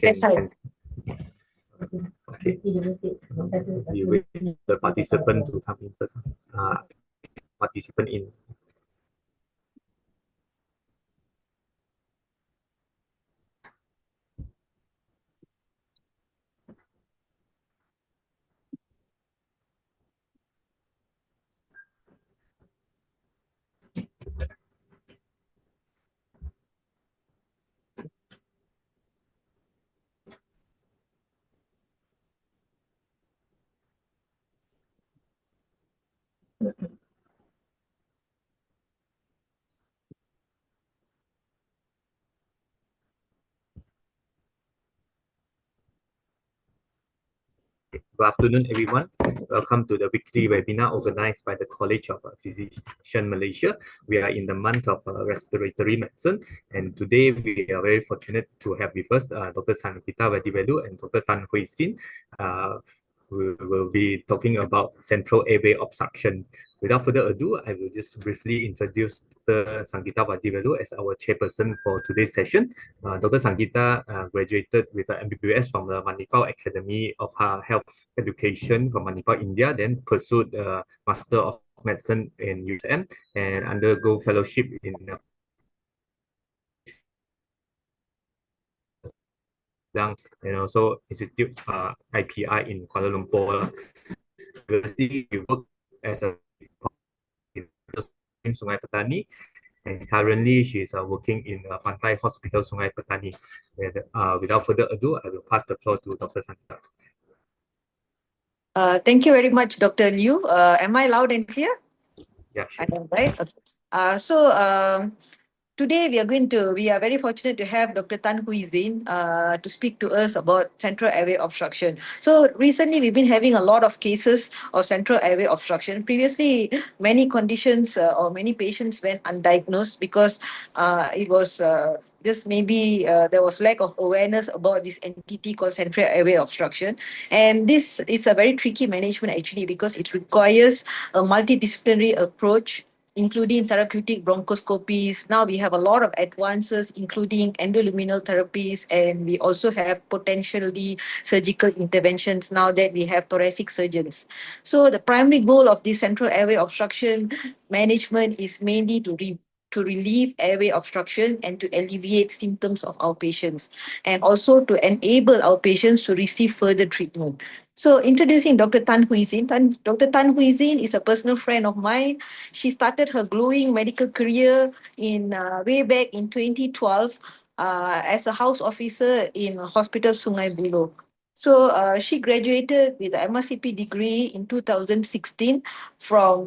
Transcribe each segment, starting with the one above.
That's right. Okay. We wait the participant to come in first. Participant in. Good afternoon, everyone. Welcome to the weekly webinar organized by the College of Physicians Malaysia. We are in the month of respiratory medicine, and today we are very fortunate to have with us Dr. Sangita Vadivedu and Dr. Tan Hui Sin. We will be talking about central airway obstruction. Without further ado, I will just briefly introduce Dr. Sangita Vadivedu as our chairperson for today's session. Dr. Sangita graduated with an MBBS from the Manipal Academy of Health Education from Manipal, India, then pursued a Master of Medicine in USM and undergo fellowship in and also Institute IPI in Kuala Lumpur. University, we work as a in Sungai Petani, and currently she is working in Pantai Hospital Sungai Petani. And, without further ado, I will pass the floor to Dr. Sangita. Thank you very much, Dr. Liu. Am I loud and clear? Yeah, sure. I am, right? Okay. Today we are very fortunate to have Dr. Tan Hui Zin to speak to us about central airway obstruction. So recently we've been having a lot of cases of central airway obstruction. Previously, many conditions or many patients went undiagnosed because it was just maybe there was lack of awareness about this entity called central airway obstruction. And this is a very tricky management actually because it requires a multidisciplinary approach, including therapeutic bronchoscopies. Now we have a lot of advances, including endoluminal therapies, and we also have potentially surgical interventions now that we have thoracic surgeons. So the primary goal of this central airway obstruction management is mainly to relieve airway obstruction and to alleviate symptoms of our patients, and also to enable our patients to receive further treatment. So introducing Dr. Tan Hui Zin. Dr. Tan Hui Zin is a personal friend of mine. She started her glowing medical career in way back in 2012 as a house officer in Hospital Sungai Buloh. So she graduated with a MRCP degree in 2016 from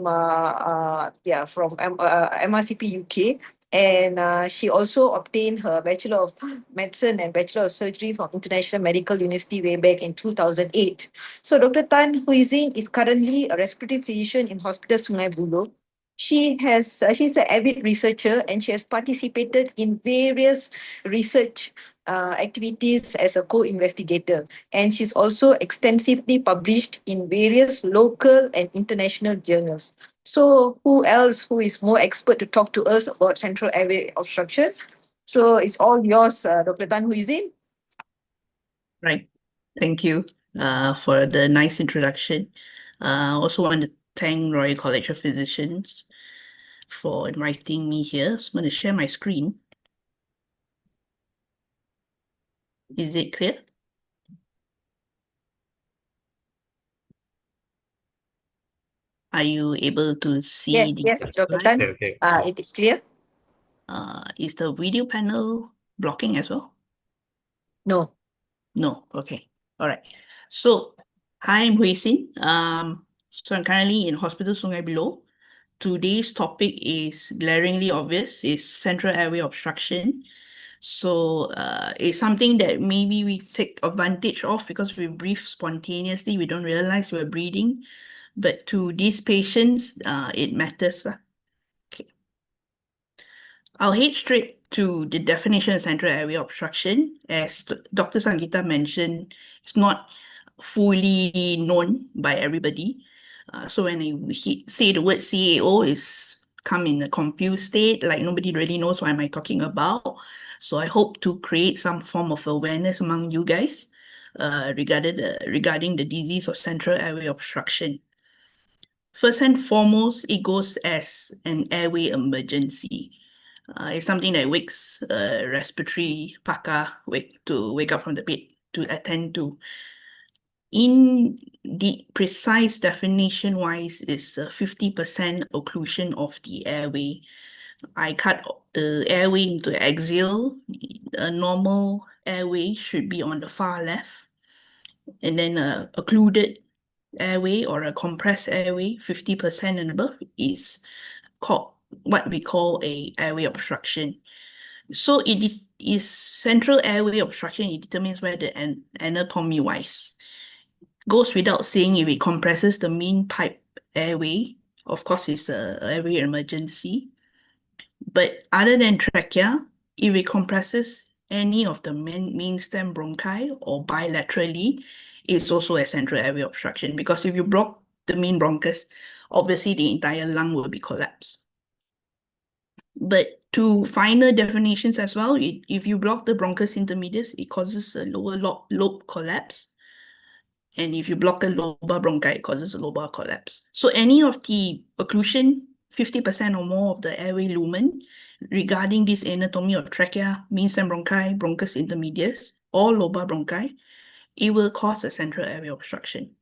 MRCP UK. And she also obtained her Bachelor of Medicine and Bachelor of Surgery from International Medical University way back in 2008. So Dr. Tan Hui Zin is currently a respiratory physician in Hospital Sungai Buloh. She's an avid researcher and she has participated in various research activities as a co-investigator. And she's also extensively published in various local and international journals. So who is more expert to talk to us about central airway obstruction? So it's all yours, Dr. Tan Hui Zin. Right. Thank you for the nice introduction. I also want to thank Royal College of Physicians for inviting me here. So I'm going to share my screen. Is it clear? Are you able to see the Yes, Dr. Tan. Okay. It is clear? Is the video panel blocking as well? No. No. Okay. All right. So, hi, I'm Hui Sin. So I'm currently in Hospital Sungai Buloh. Today's topic is glaringly obvious, is central airway obstruction. So it's something that maybe we take advantage of because we breathe spontaneously. We don't realize we're breathing. But to these patients, it matters. Okay. I'll head straight to the definition of central airway obstruction. As Dr. Sangita mentioned, it's not fully known by everybody. So when I say the word CAO, is come in a confused state, like nobody really knows what am I talking about. So I hope to create some form of awareness among you guys regarding the disease of central airway obstruction. First and foremost, it goes as an airway emergency. It's something that wakes respiratory pakar to wake up from the bed to attend to. In the precise definition wise, is 50% occlusion of the airway. I cut the airway into axial. A normal airway should be on the far left, and then a occluded airway or a compressed airway, 50% and above, is called what we call a airway obstruction. So it is central airway obstruction. It determines where the anatomy wise. Goes without saying, if it compresses the main pipe airway, of course, it's a airway emergency. But other than trachea, if it compresses any of the main stem bronchi or bilaterally, it's also a central airway obstruction, because if you block the main bronchus, obviously the entire lung will be collapsed. But to finer definitions as well, if you block the bronchus intermedius, it causes a lower lobe collapse. And if you block the lobar bronchi, it causes a lobar collapse. So any of the occlusion, 50% or more of the airway lumen, regarding this anatomy of trachea, main stem bronchi, bronchus intermedius, or lobar bronchi, it will cause a central airway obstruction.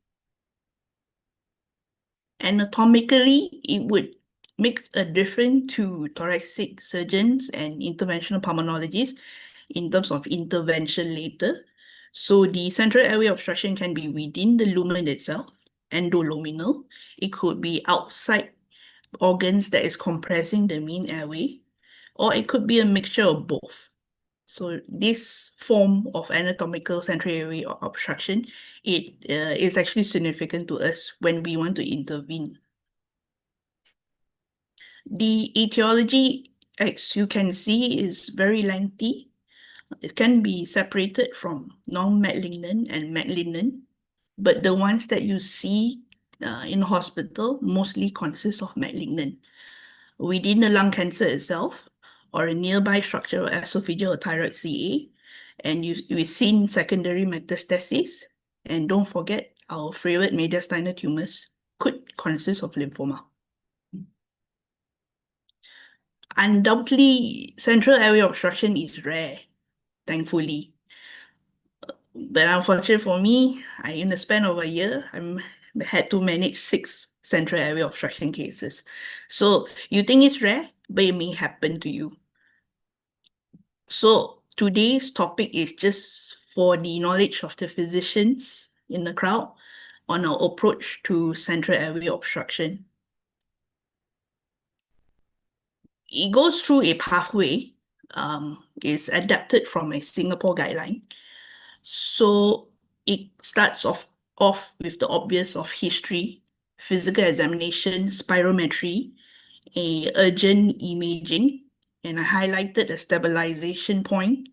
Anatomically, it would make a difference to thoracic surgeons and interventional pulmonologists in terms of intervention later. So the central airway obstruction can be within the lumen itself, endoluminal. It could be outside organs that is compressing the main airway, or it could be a mixture of both. So this form of anatomical central airway obstruction, it is actually significant to us when we want to intervene. The etiology, as you can see, is very lengthy. It can be separated from non-malignant and malignant, but the ones that you see in hospital mostly consist of malignant. Within the lung cancer itself, or a nearby structural esophageal or thyroid CA, and we've seen secondary metastasis, and don't forget our favorite mediastinal tumors could consist of lymphoma. Undoubtedly, central airway obstruction is rare, thankfully. But unfortunately for me, in the span of a year, I had to manage 6 central airway obstruction cases. So you think it's rare, but it may happen to you. So today's topic is just for the knowledge of the physicians in the crowd on our approach to central airway obstruction. It goes through a pathway, is adapted from a Singapore guideline. So it starts off with the obvious of history, physical examination, spirometry, a urgent imaging, and I highlighted a stabilization point,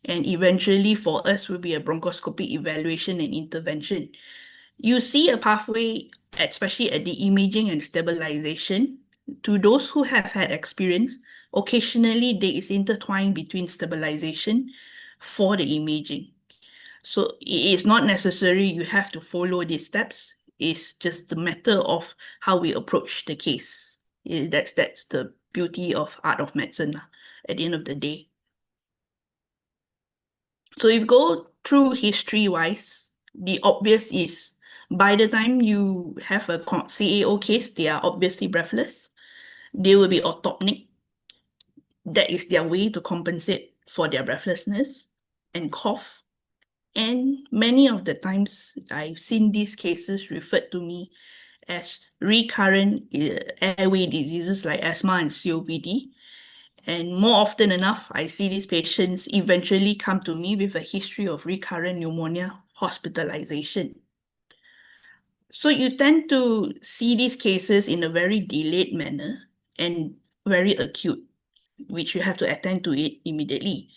and eventually for us will be a bronchoscopic evaluation and intervention. You see a pathway, especially at the imaging and stabilization. To those who have had experience, occasionally there is intertwine between stabilization for the imaging. So it is not necessary you have to follow these steps. It's just the matter of how we approach the case. That's the beauty of art of medicine at the end of the day. So if you go through history-wise, the obvious is by the time you have a CAO case, they are obviously breathless. They will be autopnic. That is their way to compensate for their breathlessness and cough. And many of the times I've seen these cases referred to me as recurrent airway diseases like asthma and COPD. And more often enough, I see these patients eventually come to me with a history of recurrent pneumonia hospitalization. So you tend to see these cases in a very delayed manner and very acute, which you have to attend to it immediately.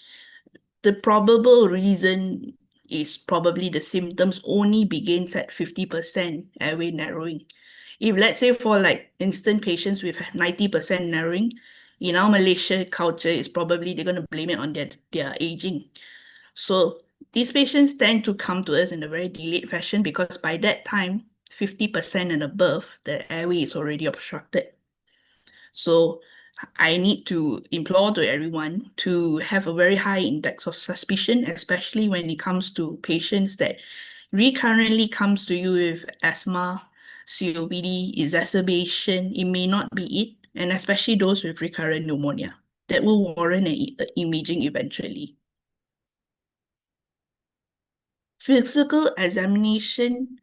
The probable reason is probably the symptoms only begins at 50% airway narrowing. If let's say for like instant patients with 90% narrowing, In our Malaysia culture, it's probably they're going to blame it on their aging. So these patients tend to come to us in a very delayed fashion because by that time, 50% and above, the airway is already obstructed. So I need to implore to everyone to have a very high index of suspicion, especially when it comes to patients that recurrently comes to you with asthma, COPD, exacerbation. It may not be it, and especially those with recurrent pneumonia that will warrant an imaging eventually. Physical examination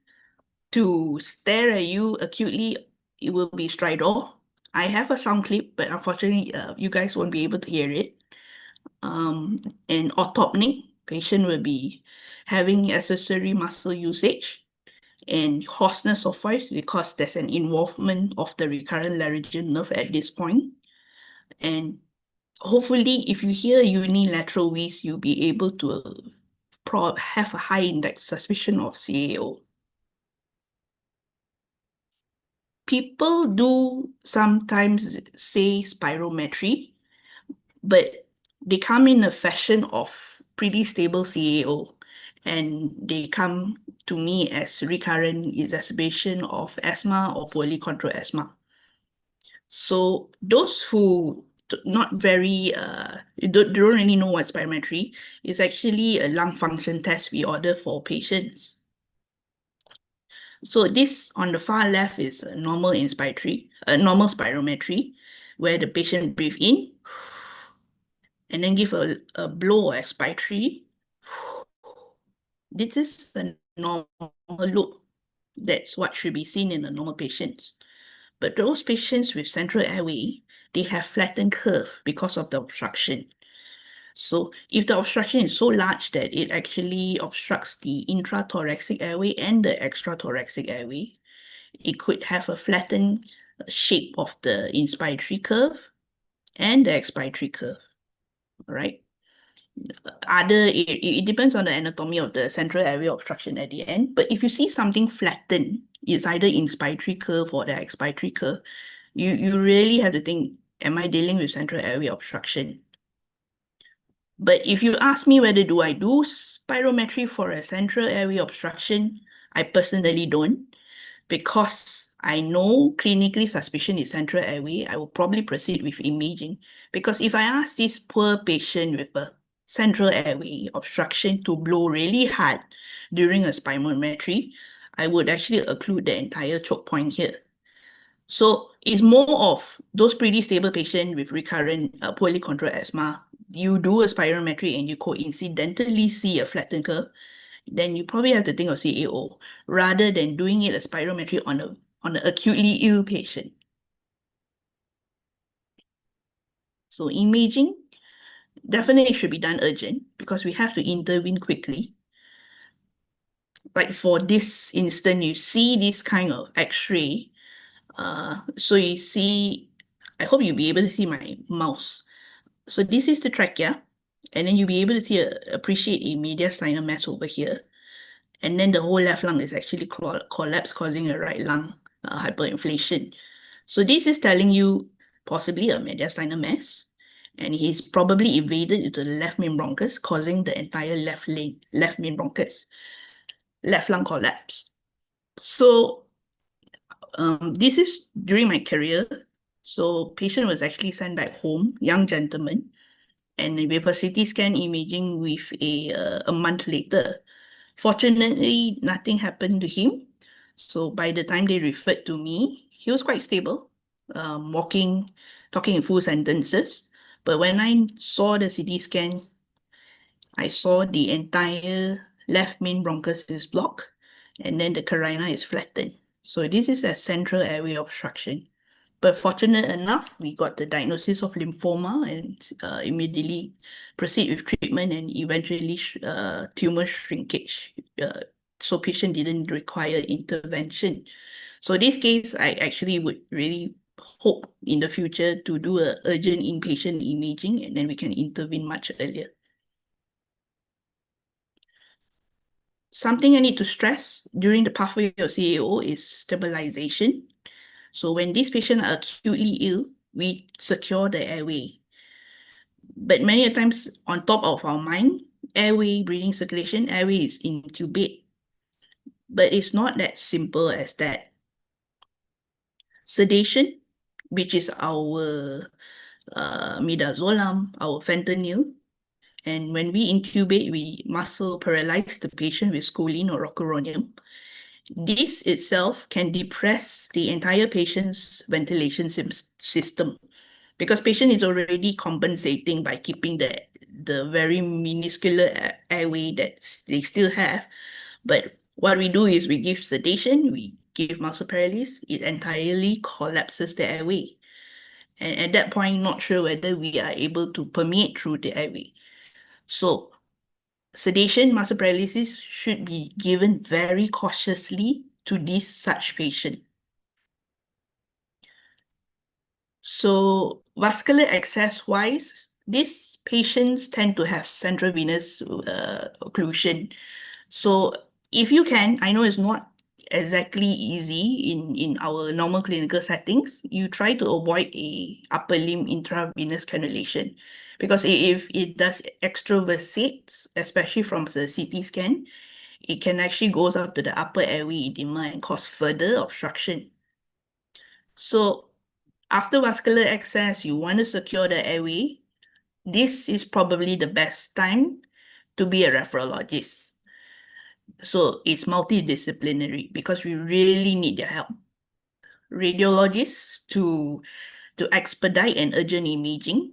to stare at you acutely, it will be stridor. I have a sound clip, but unfortunately, you guys won't be able to hear it. And autopneic, patient will be having accessory muscle usage and hoarseness of voice because there's an involvement of the recurrent laryngeal nerve at this point. And hopefully, if you hear unilateral wheeze, you'll be able to have a high index suspicion of CAO. People do sometimes say spirometry, but they come in a fashion of pretty stable CAO, and they come to me as recurrent exacerbation of asthma or poorly controlled asthma. So those who not very don't really know what spirometry is, actually a lung function test we order for patients. So this on the far left is a normal normal spirometry, where the patient breathe in and then give a blow or expiratory. This is a normal look. That's what should be seen in a normal patients. But those patients with central airway, they have flattened curve because of the obstruction. So if the obstruction is so large that it actually obstructs the intrathoracic airway and the extrathoracic airway, it could have a flattened shape of the inspiratory curve and the expiratory curve, right? It depends on the anatomy of the central airway obstruction at the end. But if you see something flattened, it's either inspiratory curve or the expiratory curve, you really have to think, am I dealing with central airway obstruction? But if you ask me whether do I do spirometry for a central airway obstruction, I personally don't, because I know clinically suspicion is central airway. I will probably proceed with imaging, because if I ask this poor patient with a central airway obstruction to blow really hard during a spirometry, I would actually occlude the entire choke point here. So it's more of those pretty stable patients with recurrent poorly controlled asthma. You do a spirometry and you coincidentally see a flattened curve, then you probably have to think of CAO rather than doing it a spirometry on an acutely ill patient. So imaging definitely should be done urgent because we have to intervene quickly. Like for this instance, you see this kind of X-ray. So you see, I hope you'll be able to see my mouse. So this is the trachea, and then you'll be able to appreciate a mediastinal mass over here. And then the whole left lung is actually collapsed, causing a right lung hyperinflation. So this is telling you possibly a mediastinal mass, and he's probably invaded into the left main bronchus, causing the entire left main bronchus, left lung collapse. So this is during my career. So patient was actually sent back home, young gentleman, and with a CT scan imaging with a month later. Fortunately, nothing happened to him. So by the time they referred to me, he was quite stable, walking, talking in full sentences. But when I saw the CT scan, I saw the entire left main bronchus is blocked, and then the carina is flattened. So this is a central airway obstruction. But fortunate enough, we got the diagnosis of lymphoma and immediately proceed with treatment and eventually tumor shrinkage. So patient didn't require intervention. So this case, I actually would really hope in the future to do a urgent inpatient imaging, and then we can intervene much earlier. Something I need to stress during the pathway of CAO is stabilization. So when these patients are acutely ill, we secure the airway. But many a times on top of our mind, airway, breathing, circulation, airway is intubate. But it's not that simple as that. Sedation, which is our midazolam, our fentanyl, and when we intubate, we muscle paralyze the patient with choline or rocuronium. This itself can depress the entire patient's ventilation system because patient is already compensating by keeping the very minuscule airway that they still have. But what we do is we give sedation, we give muscle paralysis, it entirely collapses the airway. And at that point, not sure whether we are able to permeate through the airway. So sedation, muscle paralysis should be given very cautiously to this such patient. So vascular access wise, these patients tend to have central venous occlusion. So if you can, I know it's not exactly easy in our normal clinical settings, you try to avoid a upper limb intravenous cannulation because if it does extravasate, especially from the CT scan, it can actually goes up to the upper airway edema and cause further obstruction. So after vascular access, you want to secure the airway. This is probably the best time to be a nephrologist. So it's multidisciplinary because we really need their help. Radiologists to expedite and urgent imaging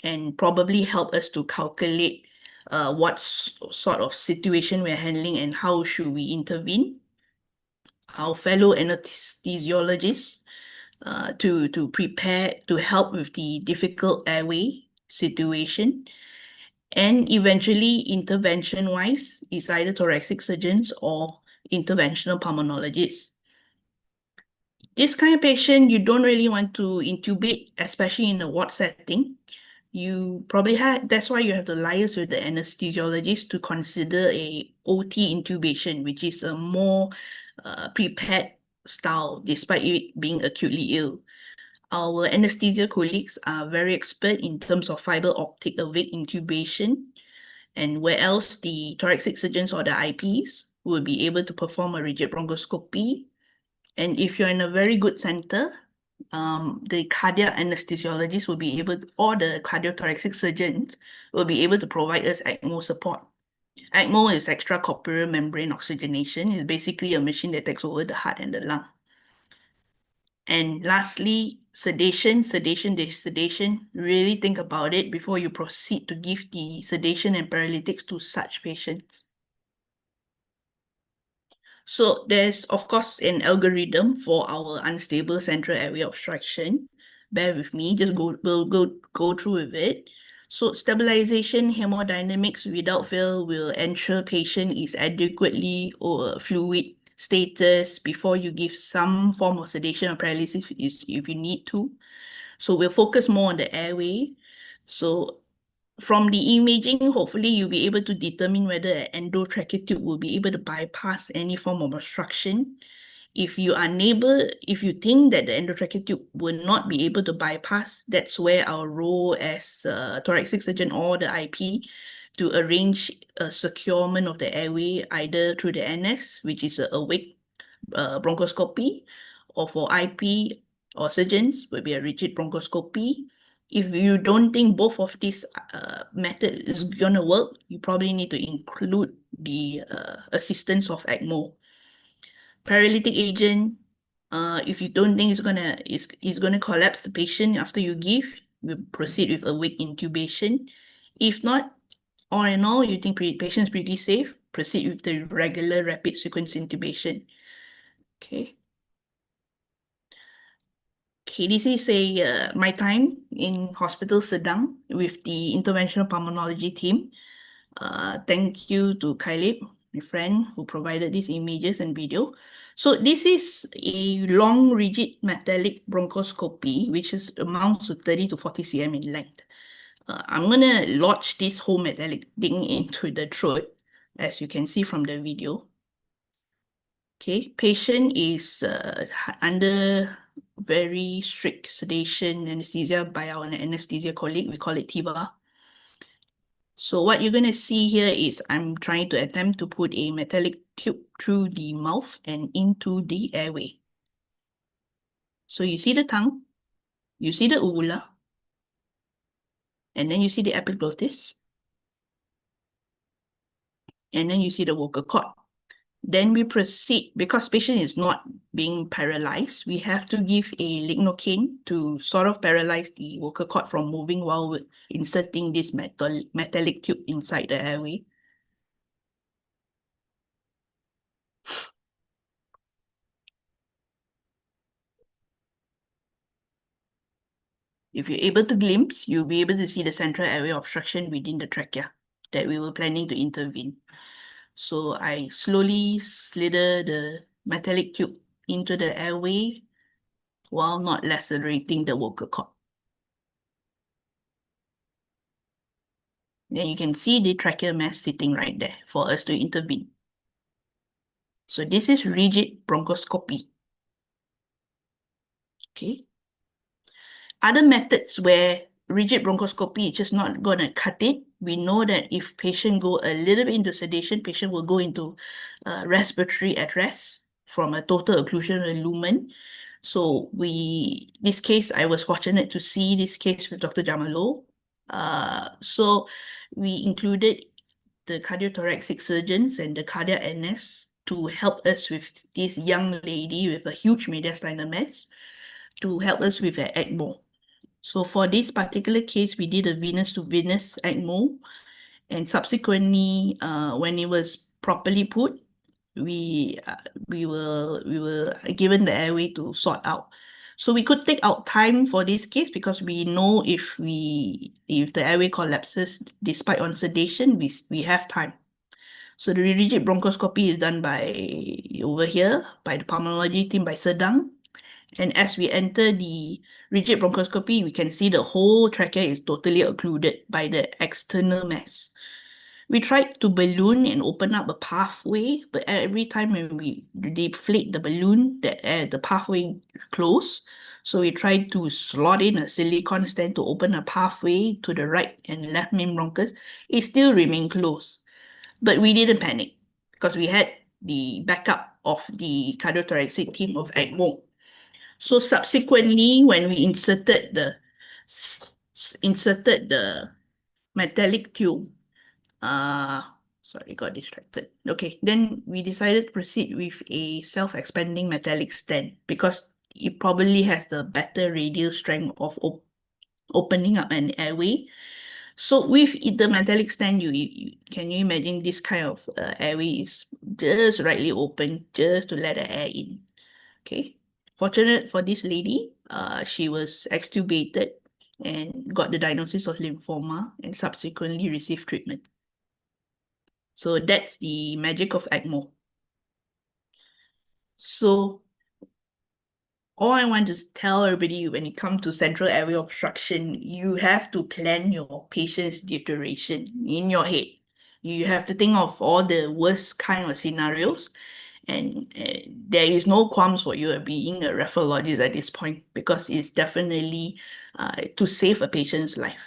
and probably help us to calculate what sort of situation we're handling and how should we intervene. Our fellow anesthesiologists to prepare to help with the difficult airway situation. And eventually, intervention-wise, is either thoracic surgeons or interventional pulmonologists. This kind of patient, you don't really want to intubate, especially in a ward setting. You probably that's why you have to liaise with the anesthesiologist to consider a OT intubation, which is a more prepared style, despite it being acutely ill. Our anesthesia colleagues are very expert in terms of fiber optic awake intubation, and where else the thoracic surgeons or the IPs will be able to perform a rigid bronchoscopy. And if you're in a very good center, the cardiac anesthesiologist will be able to, or the cardiothoracic surgeons will be able to provide us ECMO support. ECMO is extracorporeal membrane oxygenation. It's basically a machine that takes over the heart and the lung. And lastly, sedation. Really think about it before you proceed to give the sedation and paralytics to such patients. So there's, of course, an algorithm for our unstable central airway obstruction. Bear with me, we'll go through with it. So stabilization hemodynamics without fail will ensure patient is adequately or fluid status before you give some form of sedation or paralysis if you need to. So we'll focus more on the airway. So from the imaging, hopefully you'll be able to determine whether an endotracheal tube will be able to bypass any form of obstruction. If you think that the endotracheal tube will not be able to bypass, that's where our role as a thoracic surgeon or the IP to arrange a securement of the airway either through the NS, which is a awake bronchoscopy, or for IP or surgeons will be a rigid bronchoscopy. If you don't think both of these method is gonna work, you probably need to include the assistance of ECMO. Paralytic agent, if you don't think it's gonna collapse the patient after you give, you proceed with awake intubation. If not, all in all, you think patient's pretty safe, proceed with the regular rapid sequence intubation. Okay. Okay, this is my time in Hospital Sedang with the interventional pulmonology team. Thank you to Khalib, my friend, who provided these images and video. So this is a long rigid metallic bronchoscopy, which amounts to 30 to 40 cm in length. I'm gonna lodge this whole metallic thing into the throat, as you can see from the video. Okay, patient is under very strict sedation anesthesia by our anesthesia colleague. We call it TIVA. So what you're going to see here is I'm trying to attempt to put a metallic tube through the mouth and into the airway. So you see the tongue, you see the uvula, and then you see the epiglottis, and then you see the vocal cord. Then we proceed, because patient is not being paralyzed, we have to give a lignocaine to sort of paralyze the vocal cord from moving while we're inserting this metallic tube inside the airway. If you're able to glimpse, you'll be able to see the central airway obstruction within the trachea that we were planning to intervene. So I slowly slither the metallic tube into the airway while not lacerating the vocal cord. Then you can see the tracheal mass sitting right there for us to intervene. So this is rigid bronchoscopy. Okay. Other methods where rigid bronchoscopy is just not going to cut it. We know that if patient go a little bit into sedation, patient will go into respiratory arrest from a total occlusion of the lumen. So this case, I was fortunate to see this case with Dr. Jamalo. So we included the cardiothoracic surgeons and the cardiac NS to help us with this young lady with a huge mediastinal mass, to help us with an ECMO. So for this particular case, we did a venous to venous ECMO, and subsequently, when it was properly put, we were given the airway to sort out. So we could take out time for this case because we know if the airway collapses despite on sedation, we have time. So the rigid bronchoscopy is done over here by the pulmonology team by Sedang. And as we enter the rigid bronchoscopy, we can see the whole trachea is totally occluded by the external mass. We tried to balloon and open up a pathway, but every time when we deflate the balloon, the pathway closed. So we tried to slot in a silicone stent to open a pathway to the right and left main bronchus. It still remained closed. But we didn't panic because we had the backup of the cardiothoracic team of ECMO. So subsequently, when we inserted the metallic tube, sorry, got distracted. Okay, then we decided to proceed with a self-expanding metallic stent because it probably has the better radial strength of opening up an airway. So with the metallic stent, can you imagine this kind of airway is just rightly open, just to let the air in. Okay. Fortunate for this lady, she was extubated and got the diagnosis of lymphoma and subsequently received treatment. So that's the magic of ECMO. So all I want to tell everybody when it comes to central airway obstruction, you have to plan your patient's duration in your head. You have to think of all the worst kind of scenarios. And there is no qualms for you being a nephrologist at this point because it's definitely to save a patient's life.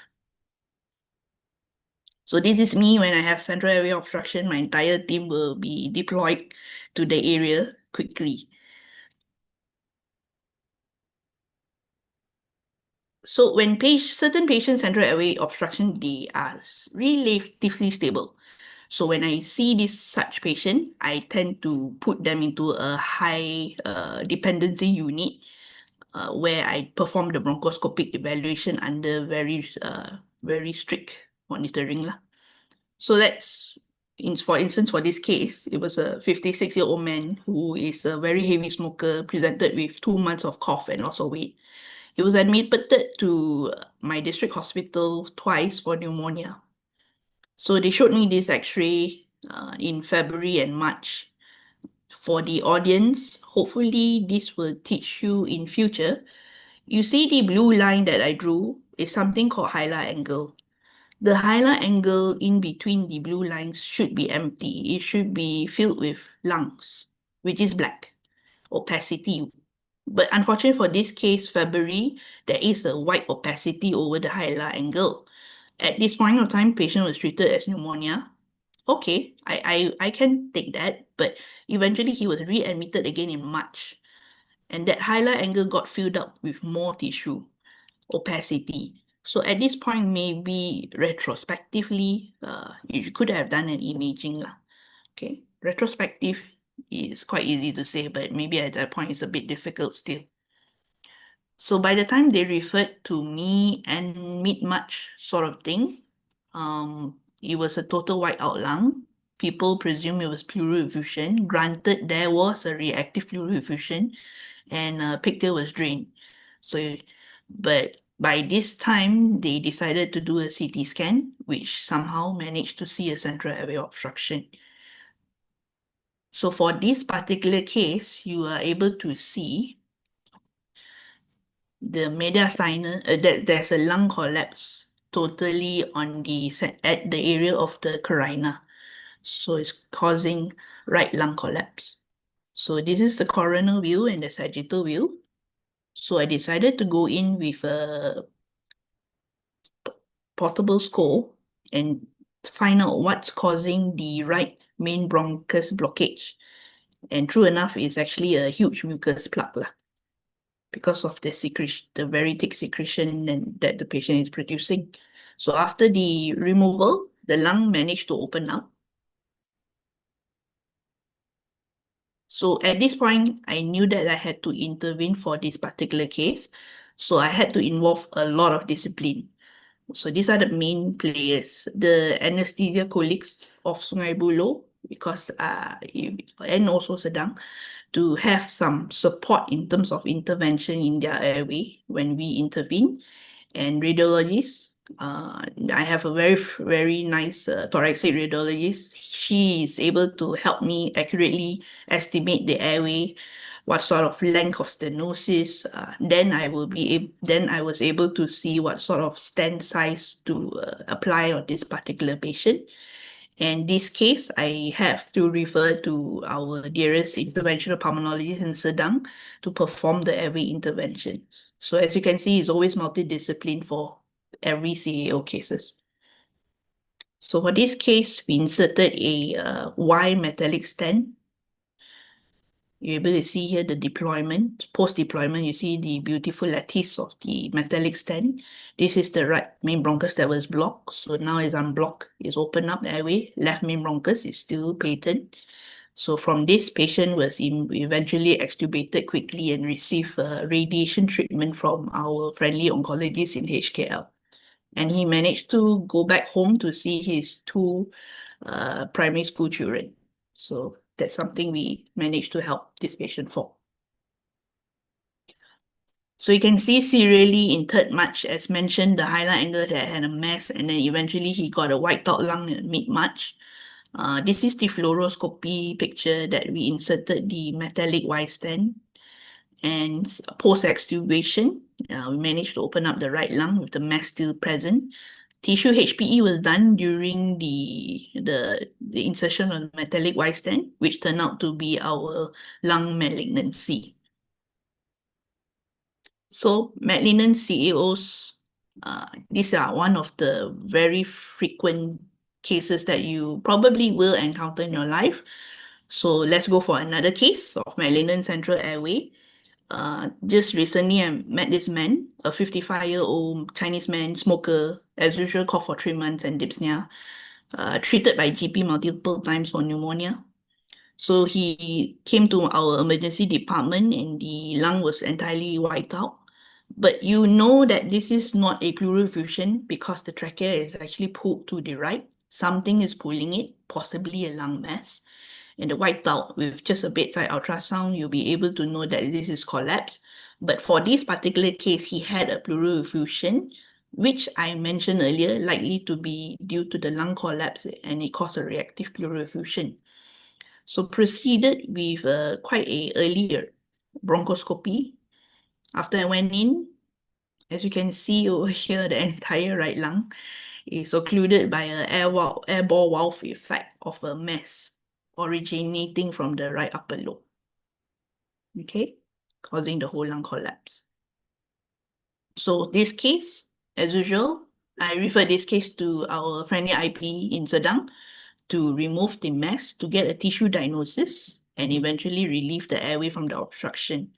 So this is me when I have central airway obstruction. My entire team will be deployed to the area quickly. So when certain patients central airway obstruction, they are relatively stable. So when I see such patient, I tend to put them into a high dependency unit where I perform the bronchoscopic evaluation under very strict monitoring lah. So that's, for instance, for this case, it was a 56-year-old man who is a very heavy smoker, presented with 2 months of cough and loss of weight. He was admitted to my district hospital twice for pneumonia. So they showed me this X-ray in February and March. For the audience, hopefully this will teach you in future. You see the blue line that I drew is something called hilar angle. The hilar angle in between the blue lines should be empty. It should be filled with lungs, which is black, opacity. But unfortunately for this case, February, there is a white opacity over the hilar angle. At this point of time, patient was treated as pneumonia. Okay, I can take that, but eventually he was readmitted again in March. And that hilar angle got filled up with more tissue, opacity. So at this point, maybe retrospectively, you could have done an imaging lah. Okay, retrospective is quite easy to say, but maybe at that point it's a bit difficult still. So by the time they referred to me and mid-March sort of thing, it was a total whiteout lung. People presume it was pleural effusion. Granted, there was a reactive pleural effusion and pigtail was drained. So, but by this time, they decided to do a CT scan, which somehow managed to see a central airway obstruction. So for this particular case, you are able to see the mediastinal, there's a lung collapse totally on at the area of the carina. So it's causing right lung collapse. So this is the coronal view and the sagittal view. So I decided to go in with a portable scope and find out what's causing the right main bronchus blockage. And true enough, it's actually a huge mucus plug lah, because of the secretion, the very thick secretion that the patient is producing. So after the removal, the lung managed to open up. So at this point, I knew that I had to intervene for this particular case. So I had to involve a lot of discipline. So these are the main players, the anesthesia colleagues of Sungai Buloh, because and also Sedang, to have some support in terms of intervention in their airway when we intervene, and radiologists. I have a very nice thoracic radiologist. She is able to help me accurately estimate the airway, what sort of length of stenosis. Then I was able to see what sort of stent size to apply on this particular patient. And this case, I have to refer to our dearest interventional pulmonologist in Sedang to perform the airway intervention. So as you can see, it's always multidiscipline for every CAO cases. So for this case, we inserted a Y metallic stent. You're able to see here the deployment. Post-deployment, you see the beautiful lattice of the metallic stent. This is the right main bronchus that was blocked. So now it's unblocked. It's opened up the airway. Left main bronchus is still patent. So from this, patient was eventually extubated quickly and received radiation treatment from our friendly oncologist in HKL. And he managed to go back home to see his two primary school children. So that's something we managed to help this patient for. So you can see serially in 3rd March, as mentioned, the hilar angle that had a mass, and then eventually he got a white out lung in mid-March. This is the fluoroscopy picture that we inserted the metallic Y stent. And post-extubation, we managed to open up the right lung with the mass still present. Tissue HPE was done during the insertion of the metallic Y stent, which turned out to be our lung malignancy. So malignant CAOs, these are one of the very frequent cases that you probably will encounter in your life. So let's go for another case of malignant central airway. Just recently, I met this man, a 55-year-old Chinese man, smoker, as usual, cough for 3 months and dyspnea, treated by GP multiple times for pneumonia. So he came to our emergency department and the lung was entirely wiped out. But you know that this is not a pleural effusion because the trachea is actually pulled to the right. Something is pulling it, possibly a lung mass. And the wiped out with just a bedside ultrasound, you'll be able to know that this is collapse. But for this particular case, he had a pleural effusion, which I mentioned earlier, likely to be due to the lung collapse, and it caused a reactive pleural effusion. So proceeded with quite a earlier bronchoscopy. After I went in, as you can see over here, the entire right lung is occluded by an airball valve effect of a mass originating from the right upper lobe. Okay, causing the whole lung collapse. So this case, as usual, I refer this case to our friendly IP in Sedang to remove the mass to get a tissue diagnosis and eventually relieve the airway from the obstruction.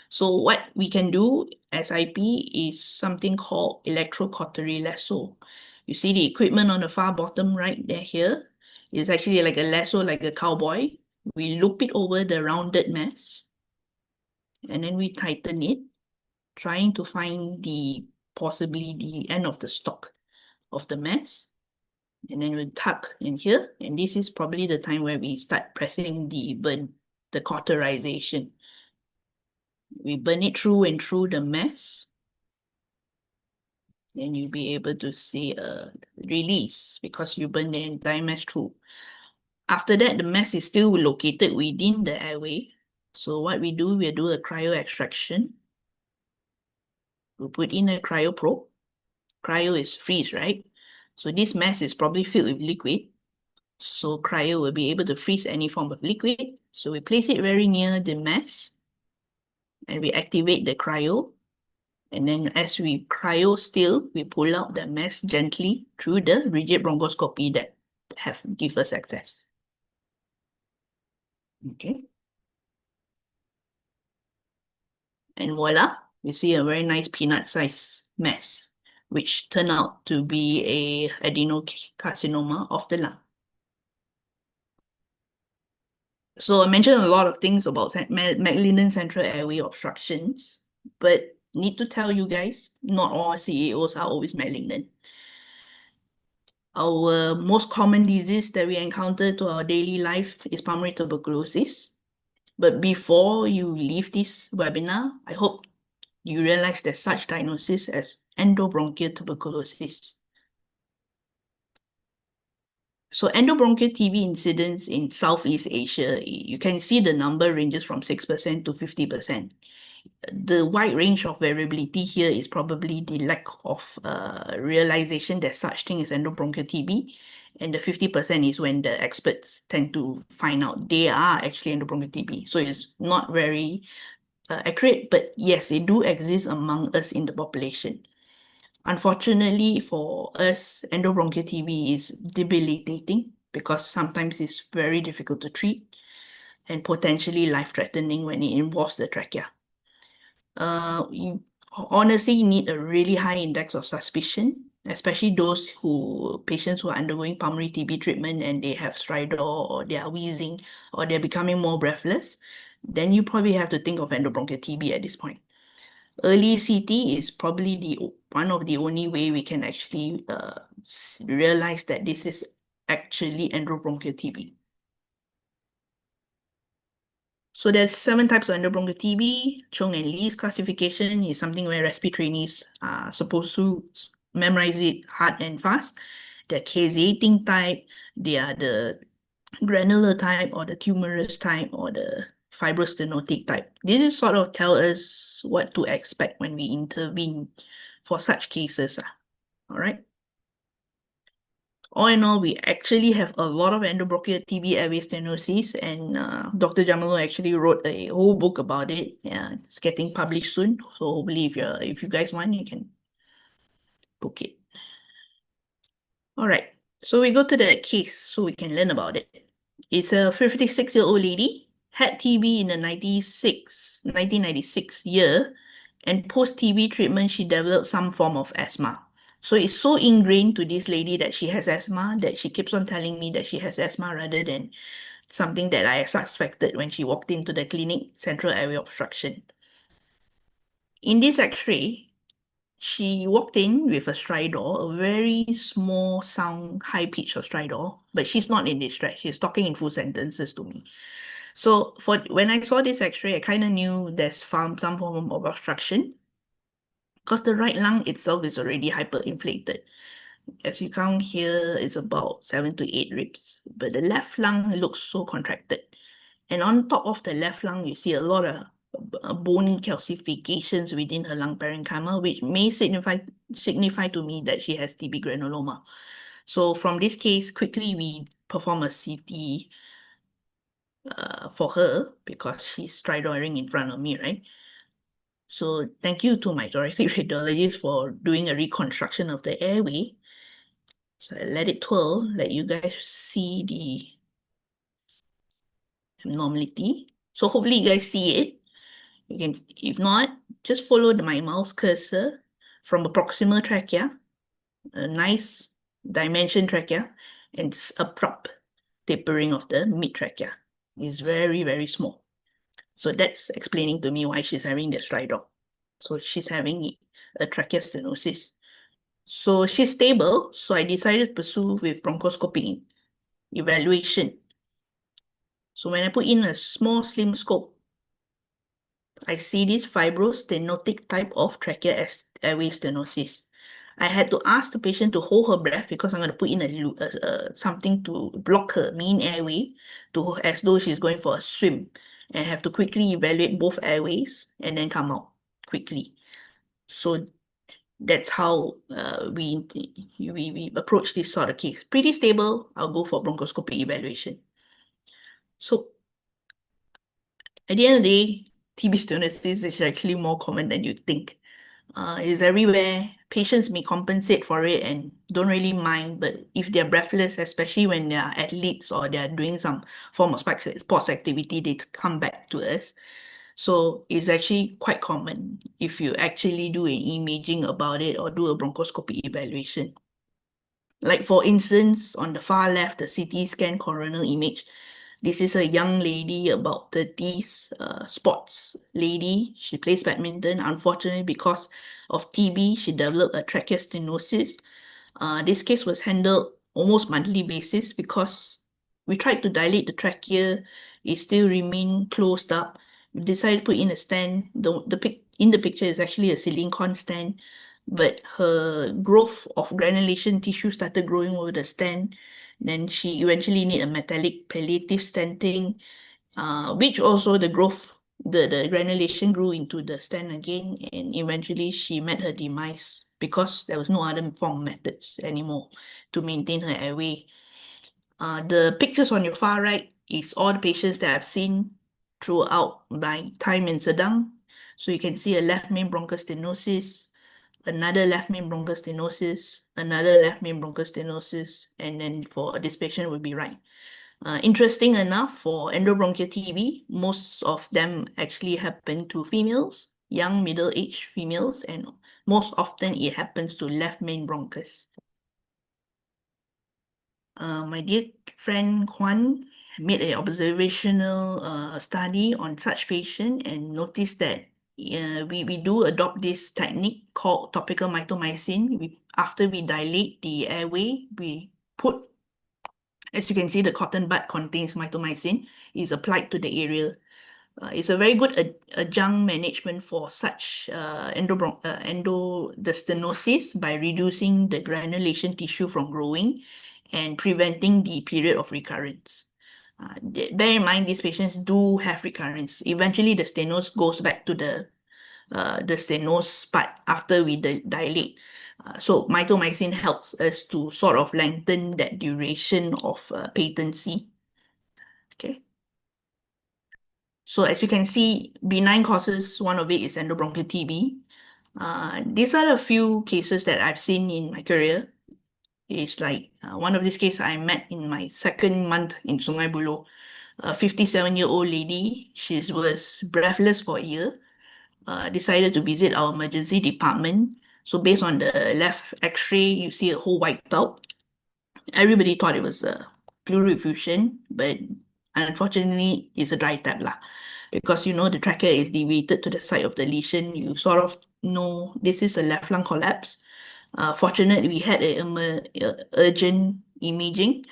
So what we can do as IP is something called electrocautery lasso. You see the equipment on the far bottom right there here is actually like a lasso, like a cowboy. We loop it over the rounded mass and then we tighten it, trying to find possibly the end of the stalk of the mass. And then we tuck in here, and this is probably the time where we start pressing the cauterization. We burn it through and through the mass. Then you'll be able to see a release because you burn the entire mass through. After that, the mass is still located within the airway. So what we do a cryo extraction. We put in a cryo probe. Cryo is freeze, right? So this mass is probably filled with liquid. So cryo will be able to freeze any form of liquid. So we place it very near the mass and we activate the cryo. And then as we cryo still, we pull out the mass gently through the rigid bronchoscopy that give us access. Okay. And voila, we see a very nice peanut-sized mass, which turned out to be a adenocarcinoma of the lung. So I mentioned a lot of things about malignant central airway obstructions, but need to tell you guys, not all CAOs are always malignant. Our most common disease that we encounter to our daily life is pulmonary tuberculosis. But before you leave this webinar, I hope you realize there's such diagnosis as endobronchial tuberculosis. So endobronchial TB incidence in Southeast Asia, you can see the number ranges from 6% to 50%. The wide range of variability here is probably the lack of realization that such thing is endobronchial TB. And the 50% is when the experts tend to find out they are actually endobronchial TB. So it's not very accurate, but yes, they do exist among us in the population. Unfortunately for us, endobronchial TB is debilitating because sometimes it's very difficult to treat and potentially life-threatening when it involves the trachea. You honestly need a really high index of suspicion, especially those patients who are undergoing pulmonary TB treatment and they have stridor or they are wheezing or they're becoming more breathless. Then you probably have to think of endobronchial TB at this point. Early CT is probably one of the only way we can actually realize that this is actually endobronchial TB. So there's 7 types of endobronchial TB. Chung and Lee's classification is something where respiratory trainees are supposed to memorize it hard and fast. The caseating type, they are the granular type or the tumorous type or the fibrostenotic type. This is sort of tell us what to expect when we intervene for such cases. All right. All in all, we actually have a lot of endobronchial TB airway stenosis, and Dr. Jamalo actually wrote a whole book about it. Yeah, it's getting published soon. So hopefully, if you guys want, you can book it. All right. So we go to the case so we can learn about it. It's a 56-year-old lady, had TB in the 1996 year, and post-TB treatment, she developed some form of asthma. So it's so ingrained to this lady that she has asthma that she keeps on telling me that she has asthma rather than something that I suspected when she walked into the clinic, central airway obstruction. In this x-ray, she walked in with a stridor, a very small sound, high pitch of stridor, but she's not in distress. She's talking in full sentences to me. So when I saw this x-ray, I kind of knew there's found some form of obstruction because the right lung itself is already hyperinflated. As you count here, it's about 7 to 8 ribs, but the left lung looks so contracted. And on top of the left lung, you see a lot of bony calcifications within her lung parenchyma, which may signify to me that she has TB granuloma. So from this case, quickly we perform a CT for her because she's tridoring in front of me, right? So thank you to my thoracic radiologist for doing a reconstruction of the airway. So I let it twirl, let you guys see the abnormality. So hopefully you guys see it. You can, if not, just follow my mouse cursor from the proximal trachea, a nice dimension trachea, and abrupt tapering of the mid trachea. It's very, very small. So that's explaining to me why she's having the stridor. So she's having a trachea stenosis. So she's stable, so I decided to pursue with bronchoscopy evaluation. So when I put in a small slim scope, I see this fibrostenotic type of trachea airway stenosis. I had to ask the patient to hold her breath because I'm going to put in something to block her main airway, as though she's going for a swim, and have to quickly evaluate both airways and then come out quickly. So that's how we approach this sort of case. Pretty stable, I'll go for bronchoscopy evaluation. So at the end of the day, TB stenosis is actually more common than you think. It's everywhere. Patients may compensate for it and don't really mind, but if they're breathless, especially when they're athletes or they're doing some form of sports activity, they come back to us. So it's actually quite common if you actually do an imaging about it or do a bronchoscopy evaluation. Like for instance, on the far left, the CT scan coronal image. This is a young lady, about 30s, sports lady. She plays badminton. Unfortunately, because of TB, she developed a trachea stenosis. This case was handled almost monthly basis because we tried to dilate the trachea. It still remained closed up. We decided to put in a stent. In the picture is actually a silicone stent, but her growth of granulation tissue started growing over the stent. Then she eventually need a metallic palliative stenting, which also the granulation grew into the stent again, and eventually she met her demise because there was no other form methods anymore to maintain her airway. The pictures on your far right is all the patients that I've seen throughout my time in Sedang. So you can see a left main bronchostenosis, another left main bronchostenosis, another left main bronchostenosis, and then for this patient would be right. Interesting enough, for endobronchial TB, most of them actually happen to females, young middle-aged females, and most often it happens to left main bronchus. My dear friend Juan made an observational study on such patient and noticed that we do adopt this technique called topical mitomycin. After we dilate the airway, we put, as you can see, the cotton bud contains mitomycin, is applied to the area. It's a very good adjunct management for such endostenosis by reducing the granulation tissue from growing and preventing the period of recurrence. Bear in mind, these patients do have recurrence. Eventually, the stenos goes back to the stenos part after we dilate. So mitomycin helps us to sort of lengthen that duration of patency. Okay. So as you can see, benign causes, one of it is endobronchial TB. These are a few cases that I've seen in my career. It's like one of these cases I met in my second month in Sungai Buloh. A 57-year-old lady, she was breathless for a year, decided to visit our emergency department. So based on the left x-ray, you see a whole white out. Everybody thought it was a pleural effusion, but unfortunately, it's a dry tap lah. Because the trachea is deviated to the side of the lesion, you sort of know this is a left lung collapse. Fortunately, we had a urgent imaging,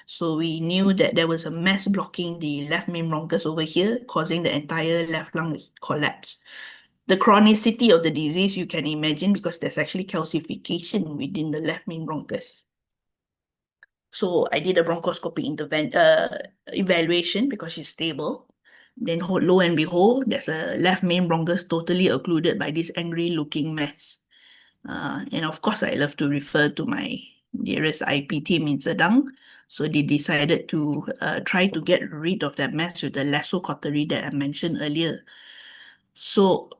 so we knew that there was a mass blocking the left main bronchus over here, causing the entire left lung collapse. The chronicity of the disease you can imagine because there's actually calcification within the left main bronchus. So I did a bronchoscopy evaluation because she's stable. Then lo and behold, there's a left main bronchus totally occluded by this angry looking mass. And of course, I love to refer to my nearest IP team in Sedang. So they decided to try to get rid of that mass with the lasso cautery that I mentioned earlier. So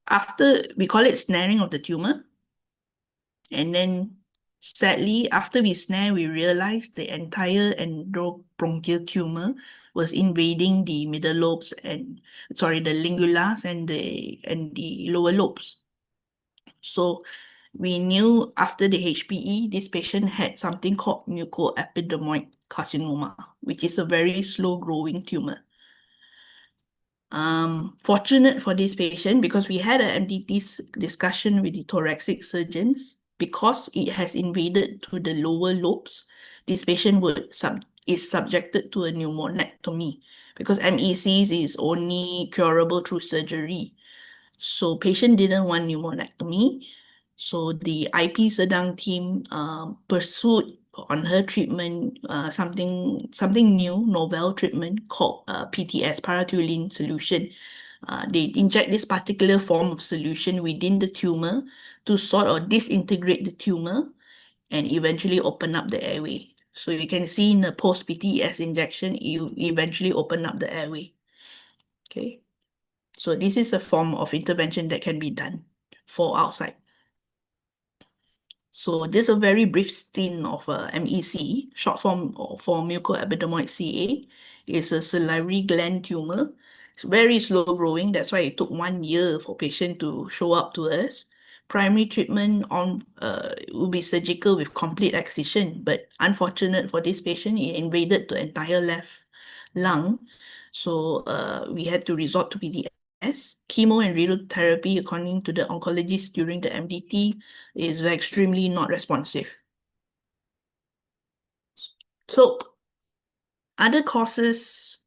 after, we call it snaring of the tumor, and then sadly, after we snare, we realized the entire endobronchial tumor was invading the middle lobes and, sorry, the lingulas and the lower lobes. So we knew after the HPE, this patient had something called mucoepidermoid carcinoma, which is a very slow growing tumor. Fortunate for this patient, because we had an MDT discussion with the thoracic surgeons, because it has invaded to the lower lobes, this patient is subjected to a pneumonectomy, because MECs is only curable through surgery. So patient didn't want pneumonectomy. So the IP Sedang team pursued on her treatment something new, novel treatment called PTS, paratoluene solution. They inject this particular form of solution within the tumor to sort of disintegrate the tumor and eventually open up the airway. So you can see in the post-PTS injection, you eventually open up the airway. Okay. So this is a form of intervention that can be done for outside. So just a very brief stint of MEC, short form for mucoepidermoid CA, is a salivary gland tumor. It's very slow growing. That's why it took 1 year for patient to show up to us. Primary treatment will be surgical with complete excision, but unfortunate for this patient, it invaded the entire left lung. So we had to resort to PDS. Chemo and radiotherapy, according to the oncologist during the MDT, is extremely not responsive. So other causes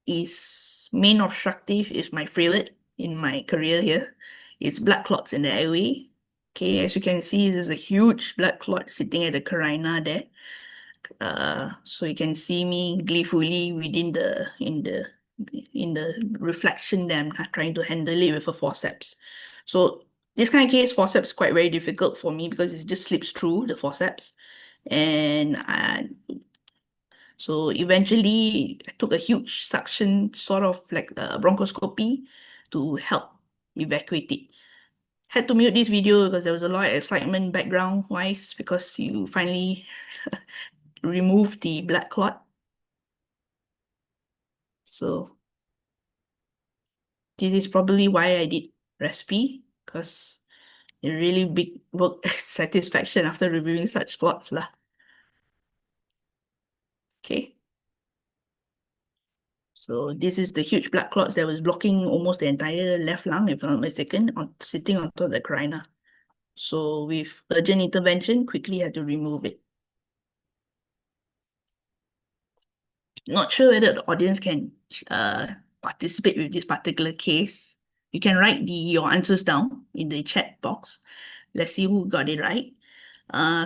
is main obstructive is my favorite in my career here. It's blood clots in the airway. Okay, as you can see, there's a huge blood clot sitting at the carina there. So you can see me gleefully in the reflection that I'm trying to handle it with a forceps. So this kind of case, forceps is quite very difficult for me because it just slips through the forceps. And so eventually I took a huge suction, sort of like a bronchoscopy to help evacuate it. Had to mute this video because there was a lot of excitement background-wise because you finally remove the blood clot. So this is probably why I did respi, because a really big work satisfaction after reviewing such clots lah. Okay. So this is the huge blood clots that was blocking almost the entire left lung, if I'm not mistaken, sitting on top of the carina. So with urgent intervention, quickly had to remove it. Not sure whether the audience can participate with this particular case. You can write your answers down in the chat box. Let's see who got it right.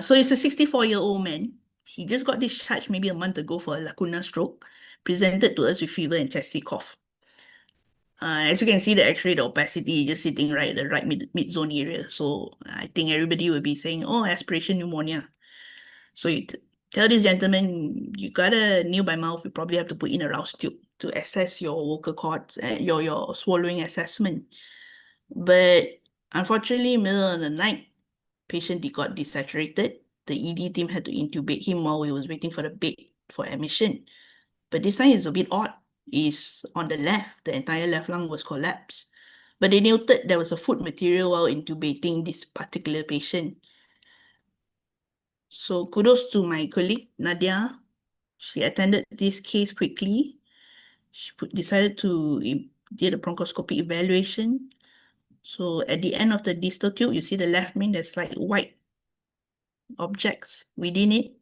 So it's a 64-year-old man. He just got discharged maybe a month ago for a lacuna stroke, presented to us with fever and chesty cough. As you can see, the X-ray, the opacity is just sitting right at the right mid-zone area. So I think everybody will be saying, oh, aspiration pneumonia. So you tell this gentleman, you got a nail by mouth, you probably have to put in a Rouse tube to assess your vocal cords and your swallowing assessment. But unfortunately, middle of the night, patient got desaturated. The ED team had to intubate him while we was waiting for the bed for admission. But this time is a bit odd. Is on the left, the entire left lung was collapsed. But they noted there was a food material while intubating this particular patient. So kudos to my colleague, Nadia. She attended this case quickly. She decided to did a bronchoscopic evaluation. So at the end of the distal tube, you see the left main, there's like white objects within it.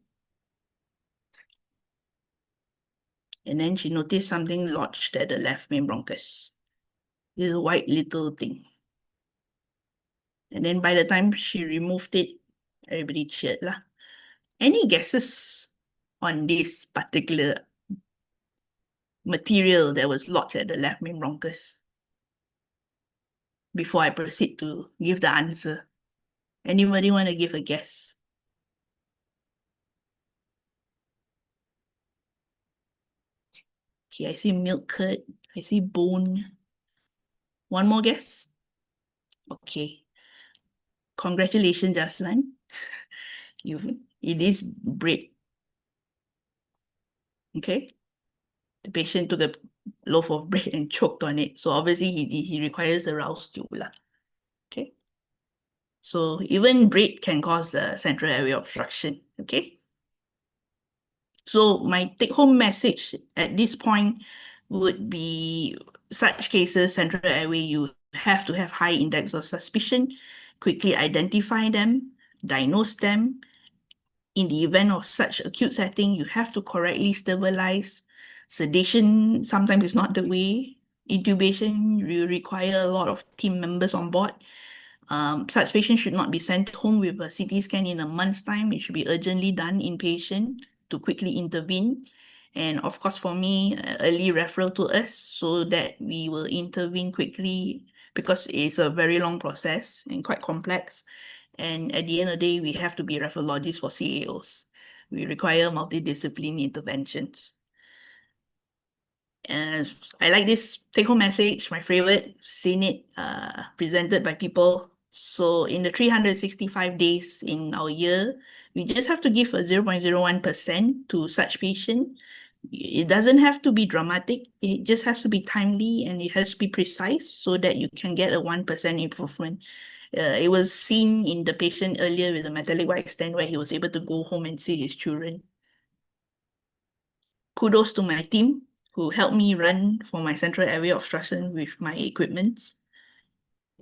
And then she noticed something lodged at the left main bronchus. This white little thing. And then by the time she removed it, everybody cheered lah. Any guesses on this particular material that was lodged at the left main bronchus? Before I proceed to give the answer. Anybody want to give a guess? Okay, I see milk curd. I see bone. One more guess? Okay. Congratulations, Jaslan. It is bread. Okay. The patient took a loaf of bread and choked on it. So obviously he requires a rouse tube lah. Okay. So even bread can cause central airway obstruction. Okay. So my take-home message at this point would be such cases, central airway, you have to have high index of suspicion, quickly identify them, diagnose them. In the event of such acute setting, you have to correctly stabilize. Sedation sometimes is not the way. Intubation, you require a lot of team members on board. Such patients should not be sent home with a CT scan in a month's time. It should be urgently done inpatient to quickly intervene. And of course, for me, early referral to us so that we will intervene quickly because it's a very long process and quite complex. And at the end of the day, we have to be rephrologists for CAOs. We require multidisciplinary interventions. And I like this take-home message, my favorite, seen it presented by people. So in the 365 days in our year, we just have to give a 0.01% to such patient. It doesn't have to be dramatic. It just has to be timely and it has to be precise so that you can get a 1% improvement. It was seen in the patient earlier with the metallic white stent where he was able to go home and see his children. Kudos to my team who helped me run for my central airway obstruction with my equipments.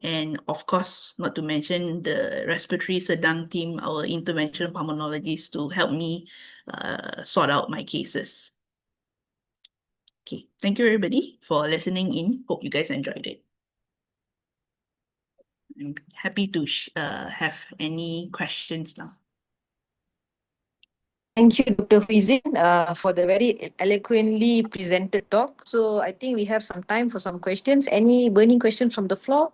And of course, not to mention the respiratory sedang team, our interventional pulmonologists to help me sort out my cases. Okay, thank you everybody for listening in. Hope you guys enjoyed it. I'm happy to have any questions now. Thank you, Dr. Huizin, for the very eloquently presented talk. So I think we have some time for some questions. Any burning questions from the floor?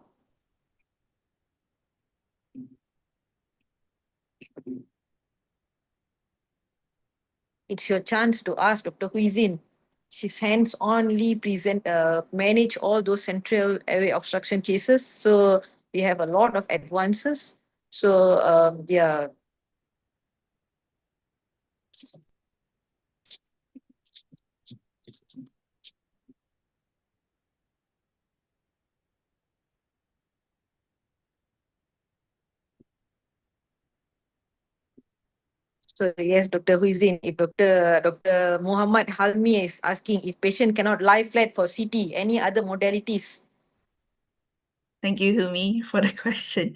It's your chance to ask Dr. Huizin. She's hands-only manage all those central airway obstruction cases. So we have a lot of advances. So yeah. So yes, Dr. Huizin, if Dr. Muhammad Halmi is asking if patient cannot lie flat for CT, any other modalities? Thank you, Humi, for the question.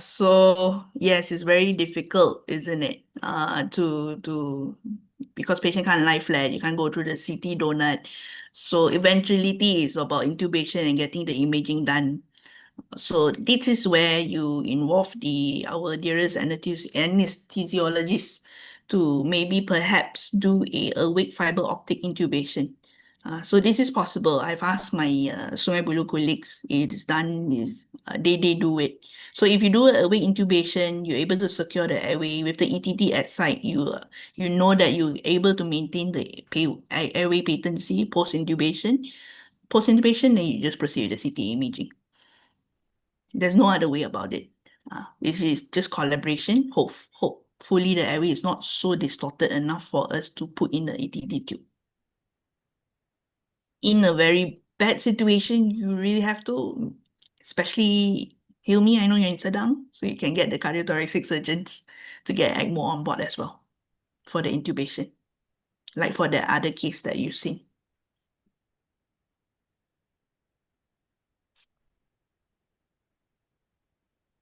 So yes, it's very difficult, isn't it? Because patient can't lie flat, you can't go through the CT donut. So eventuality is about intubation and getting the imaging done. So this is where you involve our dearest anesthesiologists to maybe perhaps do a awake fiber optic intubation. So this is possible. I've asked my Sungai Buloh colleagues, it's done, they do it. So if you do a awake intubation, you're able to secure the airway with the ETT at site. You know that you're able to maintain the airway patency post-intubation. Post-intubation, then you just proceed with the CT imaging. There's no other way about it. This is just collaboration. Hopefully the airway is not so distorted enough for us to put in the ETT tube. In a very bad situation, you really have to, especially Hilmi, I know you're in Sedang, so you can get the cardiothoracic surgeons to get ECMO on board as well for the intubation, like for the other case that you've seen.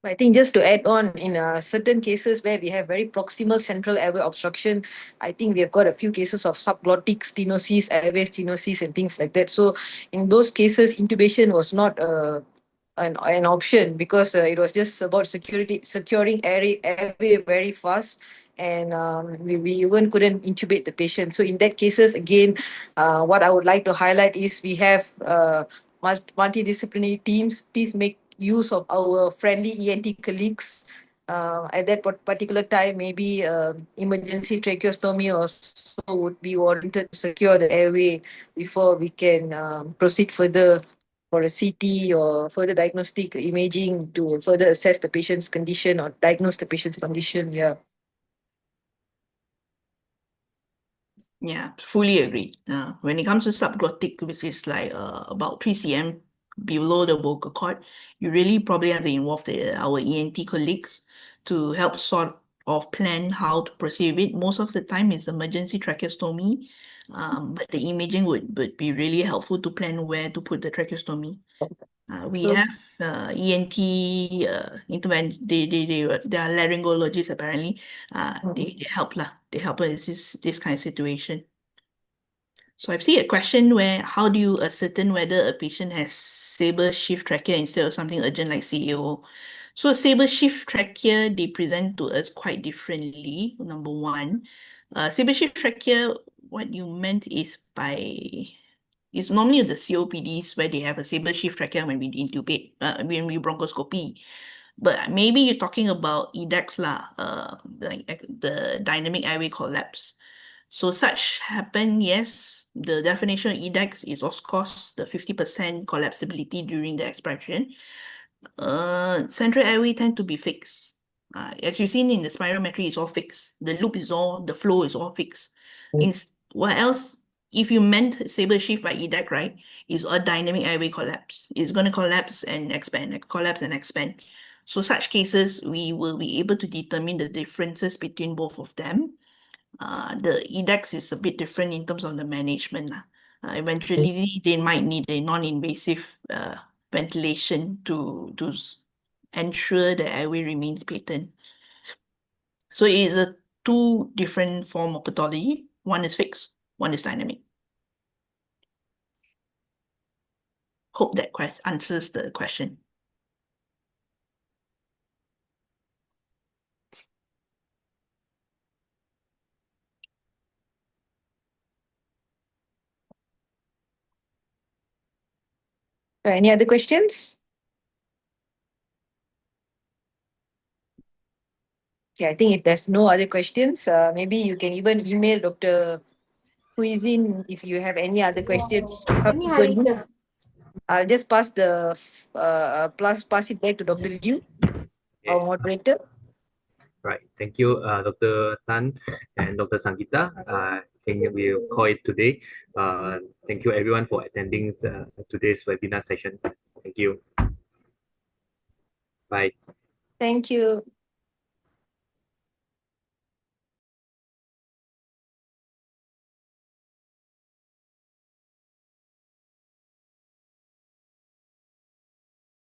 I think just to add on, in certain cases where we have very proximal central airway obstruction, I think we have got a few cases of subglottic stenosis, airway stenosis and things like that. So in those cases, intubation was not an option because it was just about securing airway very fast. And we even couldn't intubate the patient. So in that cases, again, what I would like to highlight is we have multidisciplinary teams. Please make use of our friendly ENT colleagues at that particular time, maybe emergency tracheostomy also would be warranted to secure the airway before we can proceed further for a CT or further diagnostic imaging to further assess the patient's condition or diagnose the patient's condition. Yeah. Yeah, fully agree. When it comes to subglottic, which is like about 3 cm below the vocal cord, you really probably have to involve our ENT colleagues to help sort of plan how to proceed with it. Most of the time it's emergency tracheostomy, but the imaging would be really helpful to plan where to put the tracheostomy. We So- have ENT they are laryngologists apparently. They help lah. They help us this kind of situation. So I've seen a question where how do you ascertain whether a patient has saber shift trachea instead of something urgent like CAO? So saber shift trachea, they present to us quite differently. Number one, saber shift trachea, what you meant is it's normally the COPDs where they have a saber shift trachea when we intubate, when we bronchoscopy. But maybe you're talking about EDAX lah, like the dynamic airway collapse. So such happen, yes. The definition of EDAX is of course the 50% collapsibility during the expiration. Central airway tend to be fixed. As you've seen in the spirometry, it's all fixed. The flow is all fixed. What else? If you meant saber shift by EDAC, right, is a dynamic airway collapse. It's going to collapse and expand, collapse and expand. So such cases, we will be able to determine the differences between both of them. The EDAX is a bit different in terms of the management. Eventually, they might need a non-invasive ventilation to ensure the airway remains patent. So it is a two different form of pathology. One is fixed, one is dynamic. Hope that answers the question. Any other questions? Okay, I think if there's no other questions, maybe you can even email Dr. Huizin if you have any other questions. I'll just pass pass it back to Dr. Liu, our moderator. Right. Thank you, Dr. Tan and Dr. Sangita. I think we'll call it today. Thank you everyone for attending today's webinar session. Thank you. Bye. Thank you.